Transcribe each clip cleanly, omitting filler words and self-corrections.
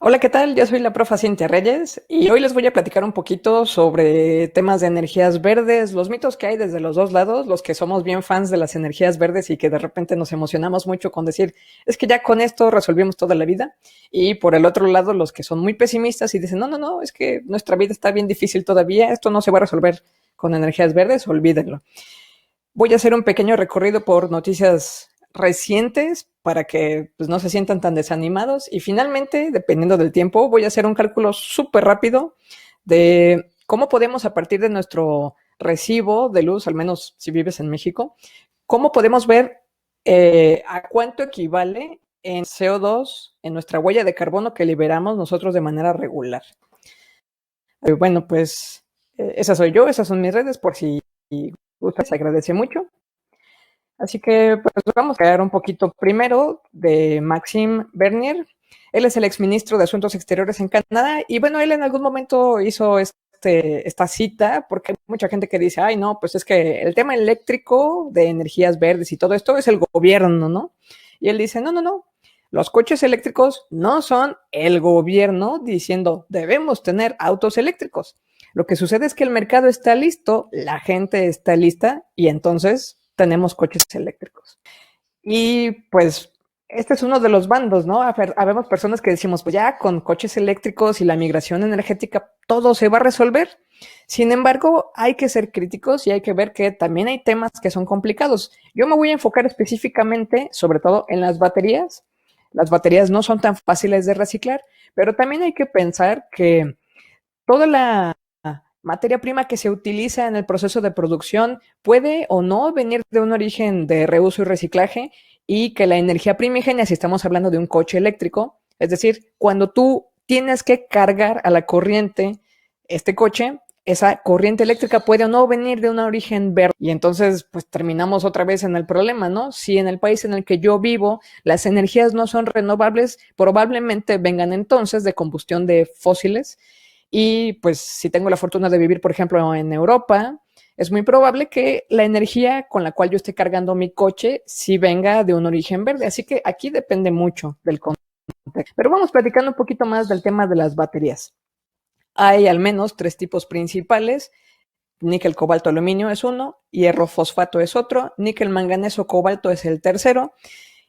Hola, ¿qué tal? Yo soy la profa Cintia Reyes y hoy les voy a platicar un poquito sobre temas de energías verdes, los mitos que hay desde los dos lados, los que somos bien fans de las energías verdes y que de repente nos emocionamos mucho con decir, es que ya con esto resolvimos toda la vida, y por el otro lado los que son muy pesimistas y dicen, no, no, no, es que nuestra vida está bien difícil todavía, esto no se va a resolver con energías verdes, olvídenlo. Voy a hacer un pequeño recorrido por noticias recientes para que pues, no se sientan tan desanimados. Y finalmente, dependiendo del tiempo, voy a hacer un cálculo súper rápido de cómo podemos, a partir de nuestro recibo de luz, al menos si vives en México, cómo podemos ver a cuánto equivale en CO2, en nuestra huella de carbono que liberamos nosotros de manera regular. Bueno, pues esa soy yo, esas son mis redes, por si gustas, se agradece mucho. Así que pues vamos a hablar un poquito primero de Maxime Bernier. Él es el exministro de Asuntos Exteriores en Canadá y bueno, él en algún momento hizo esta cita porque hay mucha gente que dice, ay no, pues es que el tema eléctrico de energías verdes y todo esto es el gobierno, ¿no? Y él dice, no, no, no, los coches eléctricos no son el gobierno diciendo debemos tener autos eléctricos. Lo que sucede es que el mercado está listo, la gente está lista y entonces tenemos coches eléctricos. Y pues este es uno de los bandos, ¿no? Habemos personas que decimos, pues ya con coches eléctricos y la migración energética todo se va a resolver. Sin embargo, hay que ser críticos y hay que ver que también hay temas que son complicados. Yo me voy a enfocar específicamente, sobre todo, en las baterías. Las baterías no son tan fáciles de reciclar, pero también hay que pensar que toda la materia prima que se utiliza en el proceso de producción puede o no venir de un origen de reuso y reciclaje, y que la energía primigenia, si estamos hablando de un coche eléctrico, es decir, cuando tú tienes que cargar a la corriente este coche, esa corriente eléctrica puede o no venir de un origen verde. Y entonces, pues terminamos otra vez en el problema, ¿no? Si en el país en el que yo vivo las energías no son renovables, probablemente vengan entonces de combustión de fósiles. Y pues si tengo la fortuna de vivir, por ejemplo, en Europa, es muy probable que la energía con la cual yo esté cargando mi coche sí venga de un origen verde. Así que aquí depende mucho del contexto. Pero vamos platicando un poquito más del tema de las baterías. Hay al menos tres tipos principales. Níquel, cobalto, aluminio es uno, hierro, fosfato es otro, níquel, manganeso, cobalto es el tercero.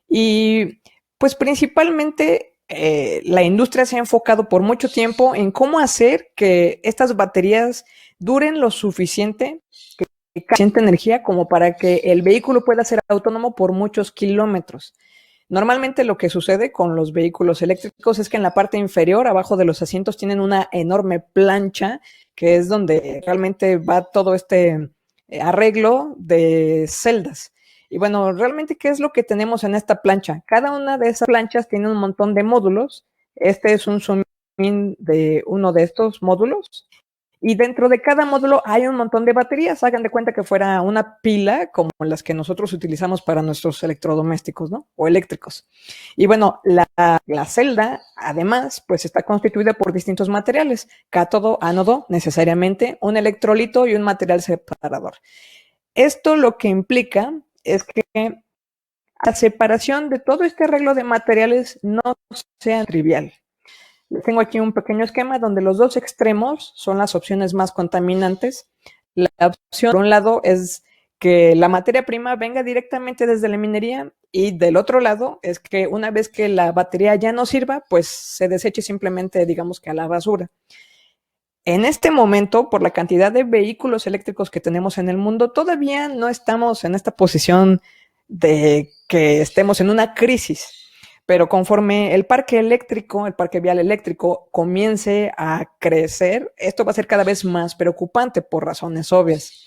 Y pues principalmente la industria se ha enfocado por mucho tiempo en cómo hacer que estas baterías duren lo suficiente, que suficiente energía como para que el vehículo pueda ser autónomo por muchos kilómetros. Normalmente lo que sucede con los vehículos eléctricos es que en la parte inferior, abajo de los asientos, tienen una enorme plancha que es donde realmente va todo este arreglo de celdas. Y bueno, realmente, ¿qué es lo que tenemos en esta plancha? Cada una de esas planchas tiene un montón de módulos. Este es un zoom in de uno de estos módulos. Y dentro de cada módulo hay un montón de baterías. Hagan de cuenta que fuera una pila como las que nosotros utilizamos para nuestros electrodomésticos, ¿no? O eléctricos. Y bueno, la celda, además, pues está constituida por distintos materiales. Cátodo, ánodo, necesariamente, un electrolito y un material separador. Esto lo que implica es que la separación de todo este arreglo de materiales no sea trivial. Les tengo aquí un pequeño esquema donde los dos extremos son las opciones más contaminantes. La opción, por un lado, es que la materia prima venga directamente desde la minería, y del otro lado es que una vez que la batería ya no sirva, pues se deseche simplemente, digamos que a la basura. En este momento, por la cantidad de vehículos eléctricos que tenemos en el mundo, todavía no estamos en esta posición de que estemos en una crisis. Pero conforme el parque eléctrico, el parque vial eléctrico comience a crecer, esto va a ser cada vez más preocupante por razones obvias.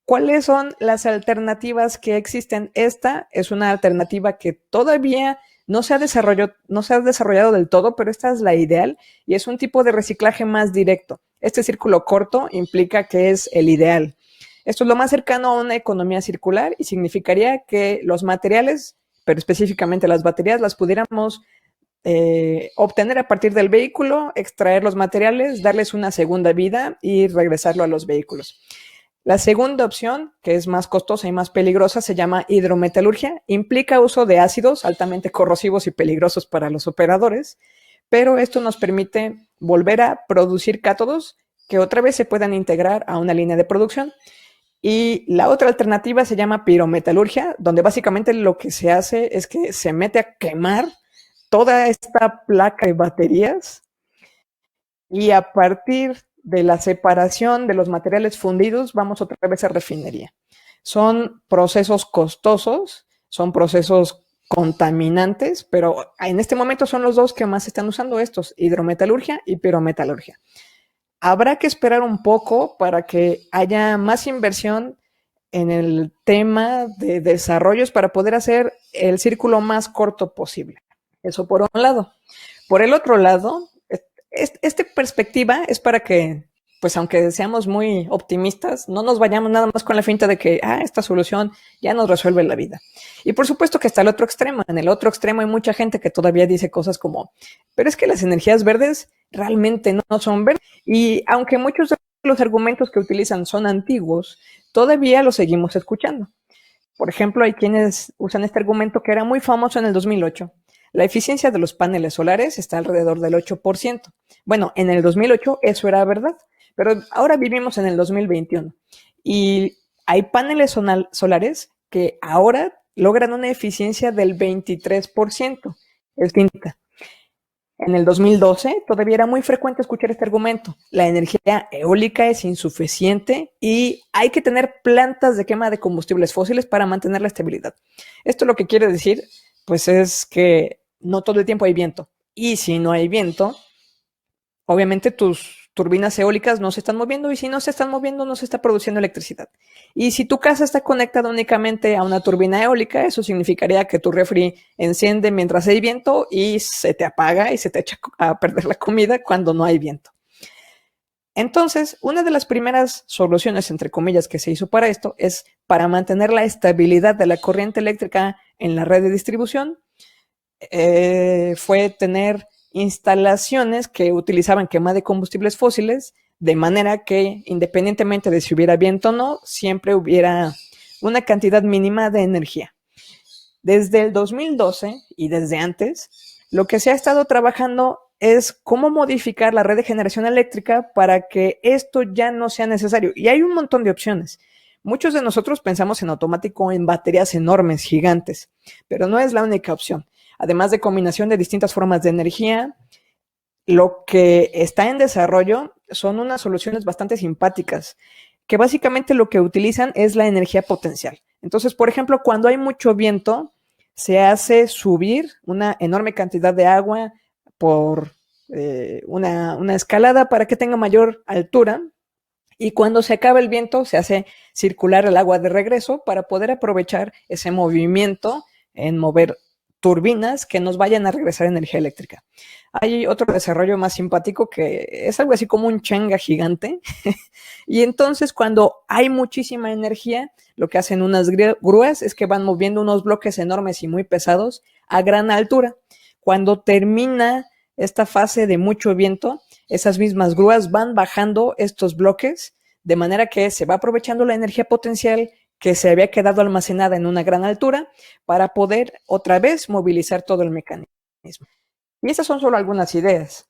¿Cuáles son las alternativas que existen? Esta es una alternativa que todavía no se ha desarrollado del todo, pero esta es la ideal y es un tipo de reciclaje más directo. Este círculo corto implica que es el ideal. Esto es lo más cercano a una economía circular y significaría que los materiales, pero específicamente las baterías, las pudiéramos obtener a partir del vehículo, extraer los materiales, darles una segunda vida y regresarlo a los vehículos. La segunda opción, que es más costosa y más peligrosa, se llama hidrometalurgia. Implica uso de ácidos altamente corrosivos y peligrosos para los operadores, pero esto nos permite volver a producir cátodos que otra vez se puedan integrar a una línea de producción. Y la otra alternativa se llama pirometalurgia, donde básicamente lo que se hace es que se mete a quemar toda esta placa de baterías y a partir de la separación de los materiales fundidos vamos otra vez a refinería. Son procesos costosos, son procesos contaminantes, pero en este momento son los dos que más están usando estos, hidrometalurgia y pirometalurgia. Habrá que esperar un poco para que haya más inversión en el tema de desarrollos para poder hacer el círculo más corto posible. Eso por un lado. Por el otro lado, esta perspectiva es para que, pues aunque seamos muy optimistas, no nos vayamos nada más con la finta de que, esta solución ya nos resuelve la vida. Y por supuesto que está el otro extremo. En el otro extremo hay mucha gente que todavía dice cosas como, pero es que las energías verdes realmente no son verdes. Y aunque muchos de los argumentos que utilizan son antiguos, todavía los seguimos escuchando. Por ejemplo, hay quienes usan este argumento que era muy famoso en el 2008. La eficiencia de los paneles solares está alrededor del 8%. Bueno, en el 2008 eso era verdad, pero ahora vivimos en el 2021 y hay paneles solares que ahora logran una eficiencia del 23%. Es distinta. En el 2012 todavía era muy frecuente escuchar este argumento. La energía eólica es insuficiente y hay que tener plantas de quema de combustibles fósiles para mantener la estabilidad. Esto lo que quiere decir, pues es que no todo el tiempo hay viento. Y si no hay viento, obviamente tus turbinas eólicas no se están moviendo y si no se están moviendo no se está produciendo electricidad. Y si tu casa está conectada únicamente a una turbina eólica, eso significaría que tu refri enciende mientras hay viento y se te apaga y se te echa a perder la comida cuando no hay viento. Entonces, una de las primeras soluciones, entre comillas, que se hizo para esto es para mantener la estabilidad de la corriente eléctrica en la red de distribución, fue tener instalaciones que utilizaban quema de combustibles fósiles, de manera que independientemente de si hubiera viento o no, siempre hubiera una cantidad mínima de energía. Desde el 2012 y desde antes, lo que se ha estado trabajando es cómo modificar la red de generación eléctrica para que esto ya no sea necesario. Y hay un montón de opciones. Muchos de nosotros pensamos en automático en baterías enormes, gigantes, pero no es la única opción. Además de combinación de distintas formas de energía, lo que está en desarrollo son unas soluciones bastante simpáticas, que básicamente lo que utilizan es la energía potencial. Entonces, por ejemplo, cuando hay mucho viento, se hace subir una enorme cantidad de agua por una escalada para que tenga mayor altura. Y cuando se acaba el viento, se hace circular el agua de regreso para poder aprovechar ese movimiento en mover turbinas que nos vayan a regresar energía eléctrica. Hay otro desarrollo más simpático que es algo así como un Changa gigante. Y entonces cuando hay muchísima energía, lo que hacen unas grúas es que van moviendo unos bloques enormes y muy pesados a gran altura. Cuando termina esta fase de mucho viento, esas mismas grúas van bajando estos bloques de manera que se va aprovechando la energía potencial que se había quedado almacenada en una gran altura para poder otra vez movilizar todo el mecanismo. Y esas son solo algunas ideas.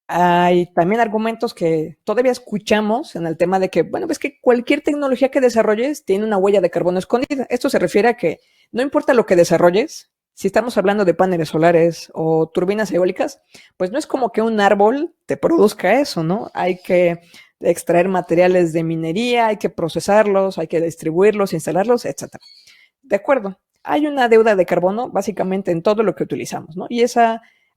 Hay también argumentos que todavía escuchamos en el tema de que, bueno, es que cualquier tecnología que desarrolles tiene una huella de carbono escondida. Esto se refiere a que no importa lo que desarrolles, si estamos hablando de paneles solares o turbinas eólicas, pues no es como que un árbol te produzca eso, ¿no? Hay que extraer materiales de minería, hay que procesarlos, hay que distribuirlos, instalarlos, etc. De acuerdo, hay una deuda de carbono básicamente en todo lo que utilizamos, ¿no? Y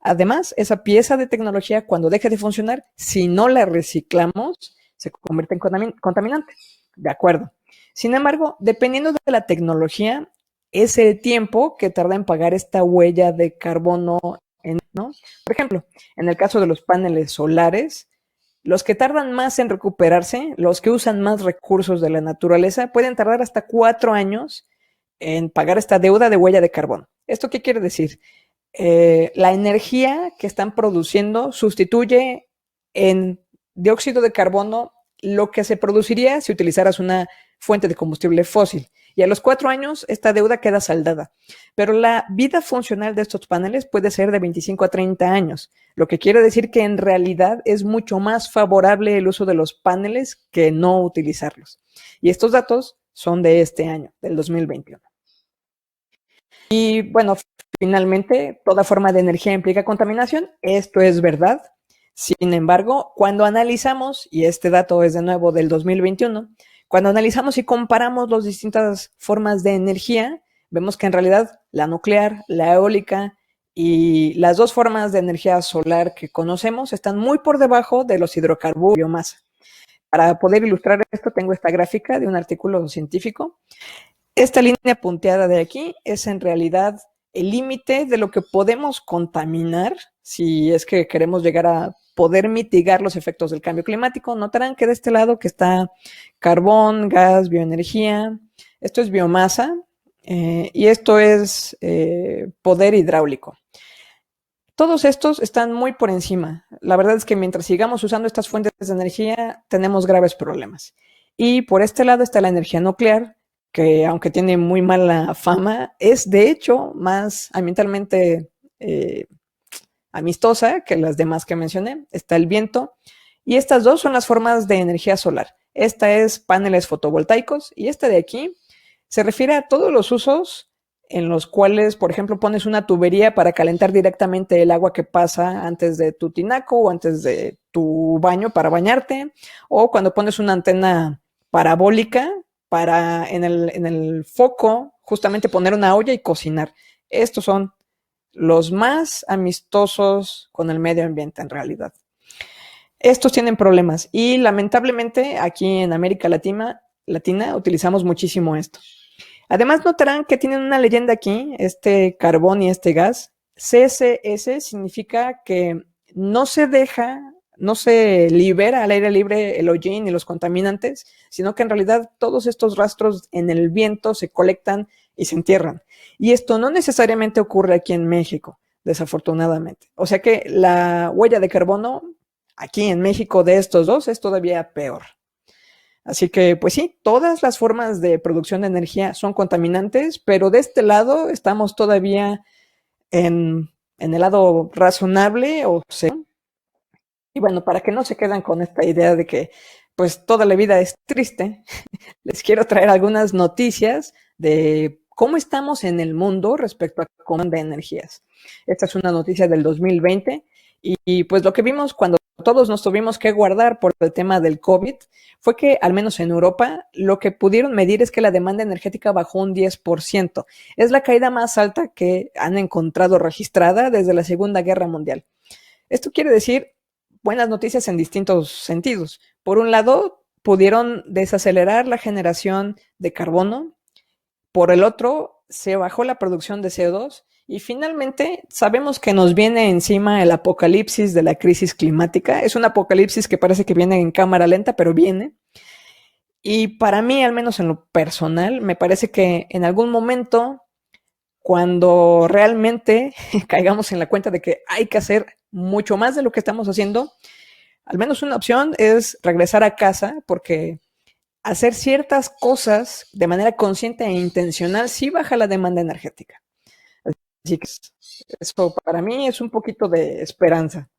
además, esa pieza de tecnología, cuando deje de funcionar, si no la reciclamos, se convierte en contaminante. De acuerdo. Sin embargo, dependiendo de la tecnología, es el tiempo que tarda en pagar esta huella de carbono, ¿no? Por ejemplo, en el caso de los paneles solares, los que tardan más en recuperarse, los que usan más recursos de la naturaleza, pueden tardar hasta 4 años en pagar esta deuda de huella de carbono. ¿Esto qué quiere decir? La energía que están produciendo sustituye en dióxido de carbono lo que se produciría si utilizaras una fuente de combustible fósil. y a los 4 años esta deuda queda saldada. Pero la vida funcional de estos paneles puede ser de 25 a 30 años, lo que quiere decir que en realidad es mucho más favorable el uso de los paneles que no utilizarlos. Y estos datos son de este año, del 2021. Y bueno, finalmente, toda forma de energía implica contaminación. Esto es verdad. Sin embargo, cuando analizamos, y este dato es de nuevo del 2021, cuando analizamos y comparamos las distintas formas de energía, vemos que en realidad la nuclear, la eólica y las dos formas de energía solar que conocemos están muy por debajo de los hidrocarburos y biomasa. Para poder ilustrar esto, tengo esta gráfica de un artículo científico. Esta línea punteada de aquí es en realidad el límite de lo que podemos contaminar si es que queremos llegar a poder mitigar los efectos del cambio climático. Notarán que de este lado que está carbón, gas, bioenergía, esto es biomasa y esto es poder hidráulico. Todos estos están muy por encima. La verdad es que mientras sigamos usando estas fuentes de energía, tenemos graves problemas. Y por este lado está la energía nuclear, que aunque tiene muy mala fama, es de hecho más ambientalmente amistosa que las demás que mencioné. Está el viento. Y estas dos son las formas de energía solar. Esta es paneles fotovoltaicos y esta de aquí se refiere a todos los usos en los cuales, por ejemplo, pones una tubería para calentar directamente el agua que pasa antes de tu tinaco o antes de tu baño para bañarte, o cuando pones una antena parabólica para en el foco justamente poner una olla y cocinar. Estos son los más amistosos con el medio ambiente en realidad. Estos tienen problemas y lamentablemente aquí en América Latina utilizamos muchísimo esto. Además notarán que tienen una leyenda aquí, este carbón y este gas. CCS significa que no se libera al aire libre el hollín y los contaminantes, sino que en realidad todos estos rastros en el viento se colectan y se entierran. Y esto no necesariamente ocurre aquí en México, desafortunadamente. O sea que la huella de carbono aquí en México de estos dos es todavía peor. Así que, pues sí, todas las formas de producción de energía son contaminantes, pero de este lado estamos todavía en el lado razonable o sea. Y bueno, para que no se quedan con esta idea de que pues toda la vida es triste, les quiero traer algunas noticias de cómo estamos en el mundo respecto a cómo de energías. Esta es una noticia del 2020 y pues lo que vimos cuando todos nos tuvimos que guardar por el tema del COVID fue que, al menos en Europa, lo que pudieron medir es que la demanda energética bajó un 10%. Es la caída más alta que han encontrado registrada desde la Segunda Guerra Mundial. Esto quiere decir buenas noticias en distintos sentidos. Por un lado, pudieron desacelerar la generación de carbono. Por el otro, se bajó la producción de CO2. Y finalmente, sabemos que nos viene encima el apocalipsis de la crisis climática. Es un apocalipsis que parece que viene en cámara lenta, pero viene. Y para mí, al menos en lo personal, me parece que en algún momento, cuando realmente caigamos en la cuenta de que hay que hacer mucho más de lo que estamos haciendo, al menos una opción es regresar a casa, porque hacer ciertas cosas de manera consciente e intencional sí baja la demanda energética. Así que eso para mí es un poquito de esperanza.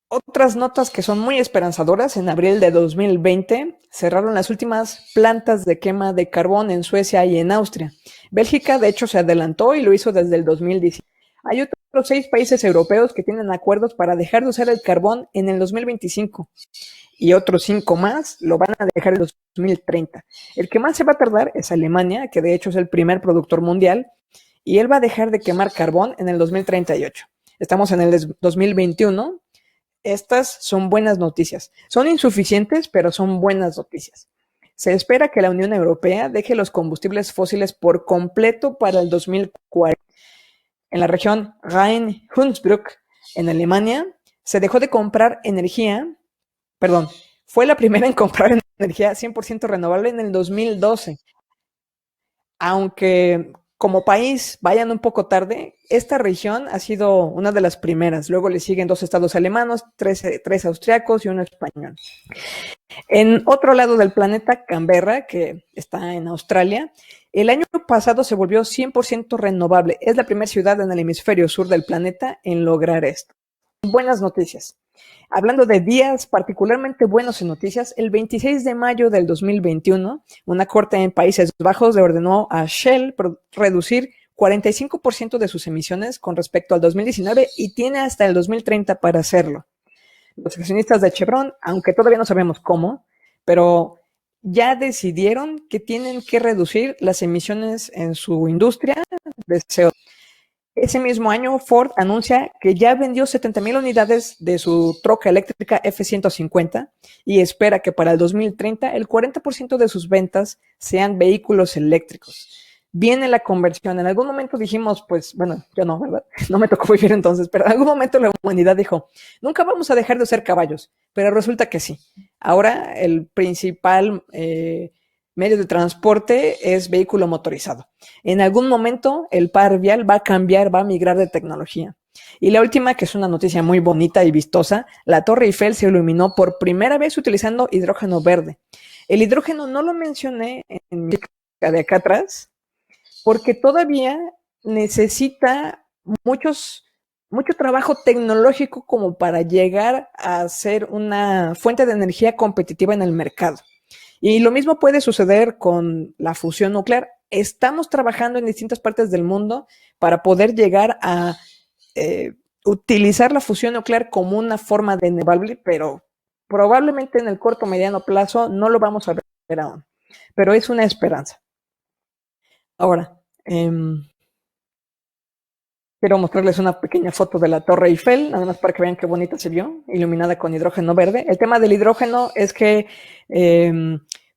Otras notas que son muy esperanzadoras: en abril de 2020 cerraron las últimas plantas de quema de carbón en Suecia y en Austria. Bélgica, de hecho, se adelantó y lo hizo desde el 2010. Hay otros 6 países europeos que tienen acuerdos para dejar de usar el carbón en el 2025 y otros 5 más lo van a dejar en el 2030. El que más se va a tardar es Alemania, que de hecho es el primer productor mundial, y él va a dejar de quemar carbón en el 2038. Estamos en el 2021. Estas son buenas noticias. Son insuficientes, pero son buenas noticias. Se espera que la Unión Europea deje los combustibles fósiles por completo para el 2040. En la región Rhein-Hunsrück, en Alemania, se dejó de comprar energía, fue la primera en comprar energía 100% renovable en el 2012. Aunque como país vayan un poco tarde, esta región ha sido una de las primeras. Luego le siguen 2 estados alemanes, 3 austriacos y 1 español. En otro lado del planeta, Canberra, que está en Australia, el año pasado se volvió 100% renovable. Es la primera ciudad en el hemisferio sur del planeta en lograr esto. Buenas noticias. Hablando de días particularmente buenos en noticias, el 26 de mayo del 2021, una corte en Países Bajos le ordenó a Shell reducir 45% de sus emisiones con respecto al 2019 y tiene hasta el 2030 para hacerlo. Los accionistas de Chevron, aunque todavía no sabemos cómo, pero ya decidieron que tienen que reducir las emisiones en su industria de CO2. Ese mismo año, Ford anuncia que ya vendió 70,000 unidades de su troca eléctrica F-150 y espera que para el 2030 el 40% de sus ventas sean vehículos eléctricos. Viene la conversión. En algún momento dijimos, pues, bueno, yo no, ¿verdad? No me tocó vivir entonces, pero en algún momento la humanidad dijo, nunca vamos a dejar de usar caballos, pero resulta que sí. Ahora el principal medio de transporte es vehículo motorizado. En algún momento el par vial va a cambiar, va a migrar de tecnología. Y la última, que es una noticia muy bonita y vistosa, la Torre Eiffel se iluminó por primera vez utilizando hidrógeno verde. El hidrógeno no lo mencioné en mi de acá atrás, porque todavía necesita mucho trabajo tecnológico como para llegar a ser una fuente de energía competitiva en el mercado. Y lo mismo puede suceder con la fusión nuclear. Estamos trabajando en distintas partes del mundo para poder llegar a utilizar la fusión nuclear como una forma de renovable, pero probablemente en el corto o mediano plazo no lo vamos a ver aún. Pero es una esperanza. Ahora, quiero mostrarles una pequeña foto de la Torre Eiffel, nada más para que vean qué bonita se vio, iluminada con hidrógeno verde. El tema del hidrógeno es que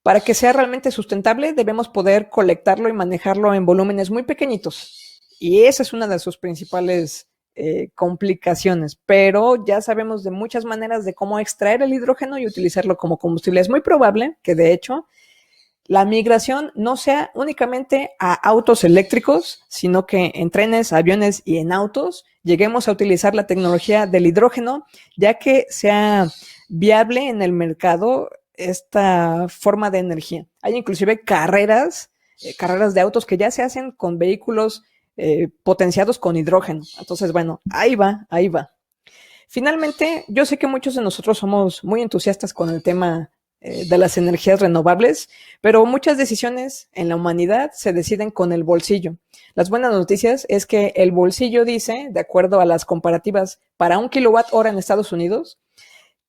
para que sea realmente sustentable debemos poder colectarlo y manejarlo en volúmenes muy pequeñitos. Y esa es una de sus principales complicaciones, pero ya sabemos de muchas maneras de cómo extraer el hidrógeno y utilizarlo como combustible. Es muy probable que de hecho la migración no sea únicamente a autos eléctricos, sino que en trenes, aviones y en autos lleguemos a utilizar la tecnología del hidrógeno, ya que sea viable en el mercado esta forma de energía. Hay inclusive carreras de autos que ya se hacen con vehículos potenciados con hidrógeno. Entonces, bueno, ahí va, ahí va. Finalmente, yo sé que muchos de nosotros somos muy entusiastas con el tema de las energías renovables, pero muchas decisiones en la humanidad se deciden con el bolsillo. Las buenas noticias es que el bolsillo dice, de acuerdo a las comparativas para 1 kWh en Estados Unidos,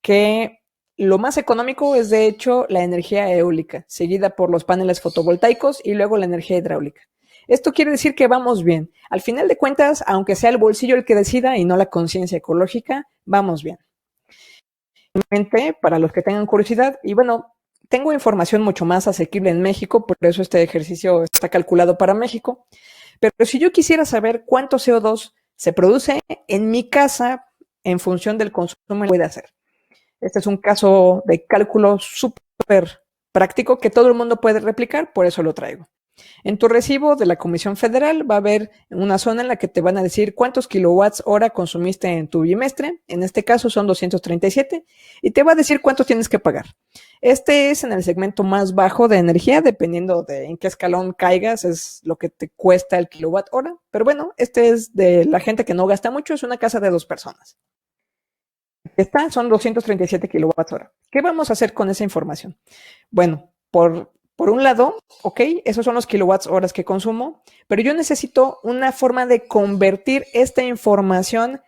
que lo más económico es de hecho la energía eólica, seguida por los paneles fotovoltaicos y luego la energía hidráulica. Esto quiere decir que vamos bien. Al final de cuentas, aunque sea el bolsillo el que decida y no la conciencia ecológica, vamos bien. Para los que tengan curiosidad, y bueno, tengo información mucho más asequible en México, por eso este ejercicio está calculado para México, pero si yo quisiera saber cuánto CO2 se produce en mi casa en función del consumo, puede hacer. Este es un caso de cálculo súper práctico que todo el mundo puede replicar, por eso lo traigo. En tu recibo de la Comisión Federal va a haber una zona en la que te van a decir cuántos kilowatts hora consumiste en tu bimestre. En este caso son 237 y te va a decir cuánto tienes que pagar. Este es en el segmento más bajo de energía, dependiendo de en qué escalón caigas, es lo que te cuesta el kilowatt hora. Pero bueno, este es de la gente que no gasta mucho, es una casa de 2 personas. Son 237 kilowatts hora. ¿Qué vamos a hacer con esa información? Bueno, por un lado, ok, esos son los kilowatts horas que consumo, pero yo necesito una forma de convertir esta información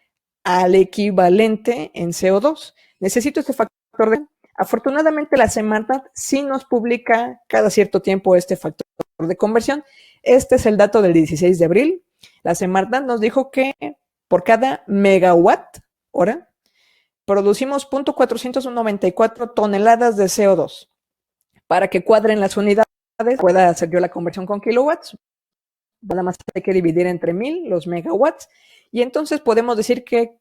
al equivalente en CO2. Necesito este factor de... Afortunadamente la Semarnat sí nos publica cada cierto tiempo este factor de conversión. Este es el dato del 16 de abril. La Semarnat nos dijo que por cada megawatt hora producimos 0.494 toneladas de CO2. Para que cuadren las unidades, pueda hacer yo la conversión con kilowatts. Nada más hay que dividir entre 1000 los megawatts. Y entonces podemos decir que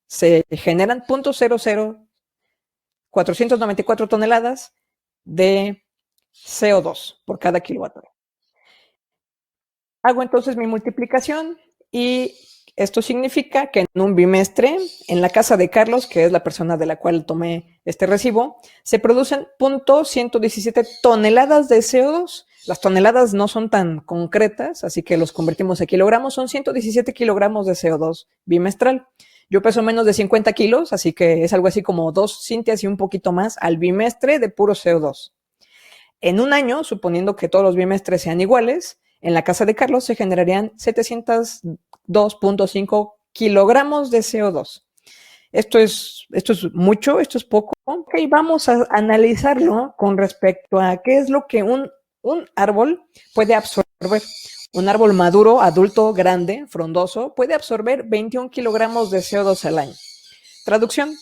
se generan 0.00494 toneladas de CO2 por cada kilowatt hora. Hago entonces mi multiplicación y Esto significa que en un bimestre, en la casa de Carlos, que es la persona de la cual tomé este recibo, se producen 0.117 toneladas de CO2. Las toneladas no son tan concretas, así que los convertimos a kilogramos. Son 117 kilogramos de CO2 bimestral. Yo peso menos de 50 kilos, así que es algo así como 2 Cintias y un poquito más al bimestre de puro CO2. En un año, suponiendo que todos los bimestres sean iguales, en la casa de Carlos se generarían 702.5 kilogramos de CO2. Esto es mucho, esto es poco. Ok, vamos a analizarlo con respecto a qué es lo que un árbol puede absorber. Un árbol maduro, adulto, grande, frondoso, puede absorber 21 kilogramos de CO2 al año. Traducción.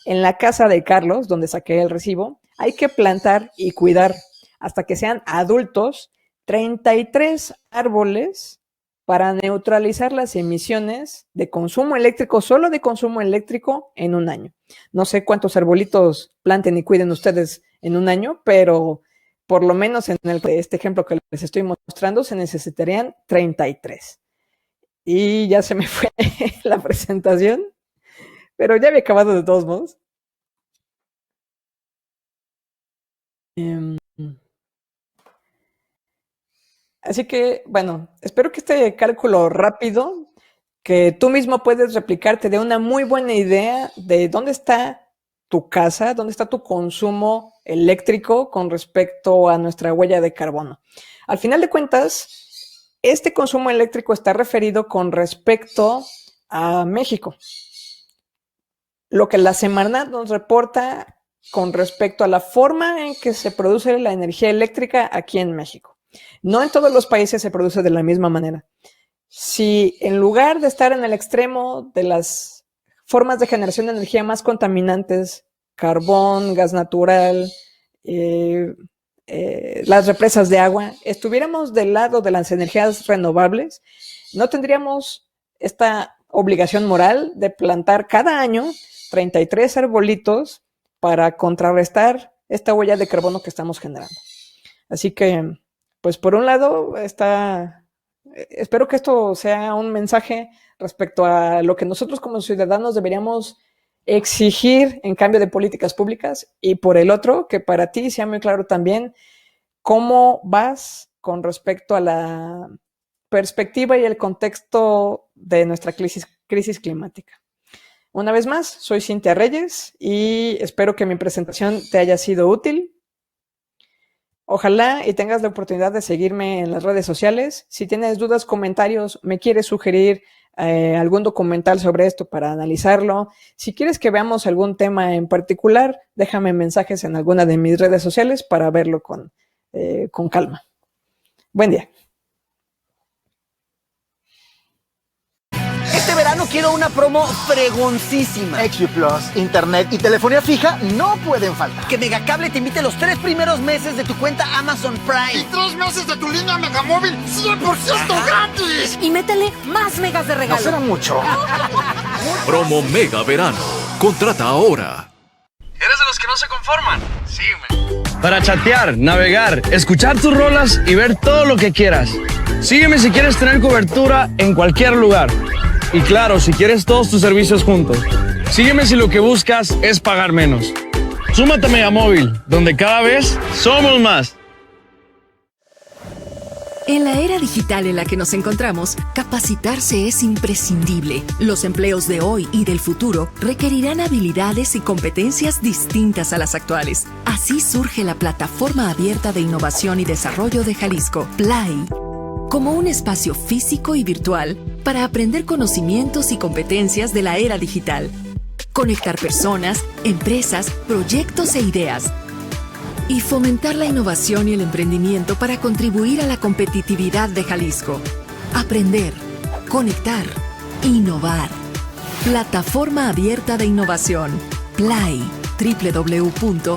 En la casa de Carlos, donde saqué el recibo, hay que plantar y cuidar hasta que sean adultos 33 árboles para neutralizar las emisiones de consumo eléctrico, solo de consumo eléctrico, en un año. No sé cuántos arbolitos planten y cuiden ustedes en un año, pero por lo menos en este ejemplo que les estoy mostrando se necesitarían 33. Y ya se me fue la presentación, pero ya había acabado de todos modos. Así que, bueno, espero que este cálculo rápido que tú mismo puedes replicar te dé una muy buena idea de dónde está tu casa, dónde está tu consumo eléctrico con respecto a nuestra huella de carbono. Al final de cuentas, este consumo eléctrico está referido con respecto a México. Lo que la Semarnat nos reporta con respecto a la forma en que se produce la energía eléctrica aquí en México. No en todos los países se produce de la misma manera. Si en lugar de estar en el extremo de las formas de generación de energía más contaminantes, carbón, gas natural, las represas de agua, estuviéramos del lado de las energías renovables, no tendríamos esta obligación moral de plantar cada año 33 arbolitos para contrarrestar esta huella de carbono que estamos generando. Así que, pues por un lado, espero que esto sea un mensaje respecto a lo que nosotros como ciudadanos deberíamos exigir en cambio de políticas públicas, y por el otro, que para ti sea muy claro también cómo vas con respecto a la perspectiva y el contexto de nuestra crisis climática. Una vez más, soy Cintia Reyes y espero que mi presentación te haya sido útil. Ojalá y tengas la oportunidad de seguirme en las redes sociales. Si tienes dudas, comentarios, me quieres sugerir algún documental sobre esto para analizarlo. Si quieres que veamos algún tema en particular, déjame mensajes en alguna de mis redes sociales para verlo con calma. Buen día. Este verano quiero una promo fregoncísima. XU Plus, internet y telefonía fija no pueden faltar. Que Megacable te invite los 3 primeros meses de tu cuenta Amazon Prime. Y 3 meses de tu línea Megamóvil 100% gratis. Y métele más megas de regalo. No será mucho. Promo Mega Verano. Contrata ahora. ¿Eres de los que no se conforman? Sígueme. Para chatear, navegar, escuchar tus rolas y ver todo lo que quieras. Sígueme si quieres tener cobertura en cualquier lugar. Y claro, si quieres todos tus servicios juntos. Sígueme si lo que buscas es pagar menos. Súmate a Megamóvil, donde cada vez somos más. En la era digital en la que nos encontramos, capacitarse es imprescindible. Los empleos de hoy y del futuro requerirán habilidades y competencias distintas a las actuales. Así surge la Plataforma Abierta de Innovación y Desarrollo de Jalisco, PLAI, como un espacio físico y virtual para aprender conocimientos y competencias de la era digital. Conectar personas, empresas, proyectos e ideas. Y fomentar la innovación y el emprendimiento para contribuir a la competitividad de Jalisco. Aprender, conectar, innovar. Plataforma Abierta de Innovación. PLAI. www.plai.mx.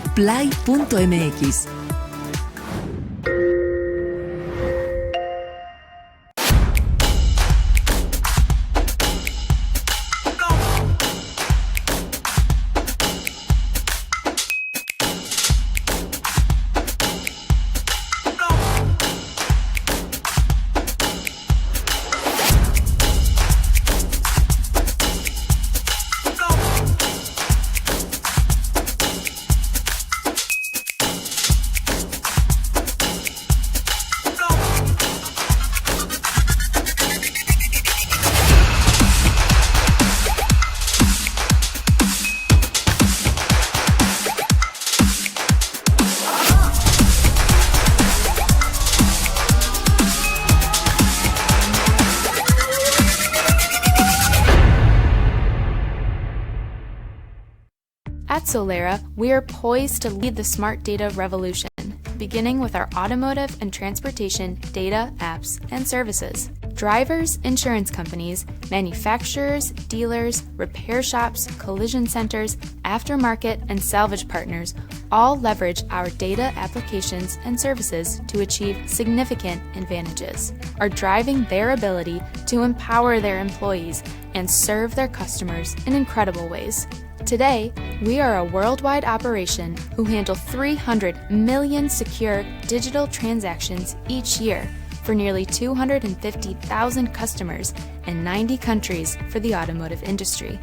Solera, we are poised to lead the smart data revolution, beginning with our automotive and transportation data, apps, and services. Drivers, insurance companies, manufacturers, dealers, repair shops, collision centers, aftermarket, and salvage partners all leverage our data applications and services to achieve significant advantages, are driving their ability to empower their employees and serve their customers in incredible ways. Today, we are a worldwide operation who handle 300 million secure digital transactions each year for nearly 250,000 customers in 90 countries for the automotive industry.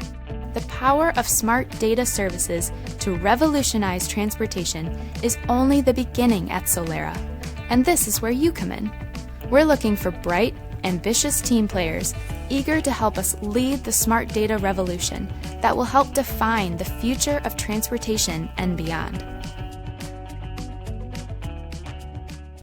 The power of smart data services to revolutionize transportation is only the beginning at Solera, and this is where you come in. We're looking for bright, ambitious team players eager to help us lead the smart data revolution that will help define the future of transportation and beyond.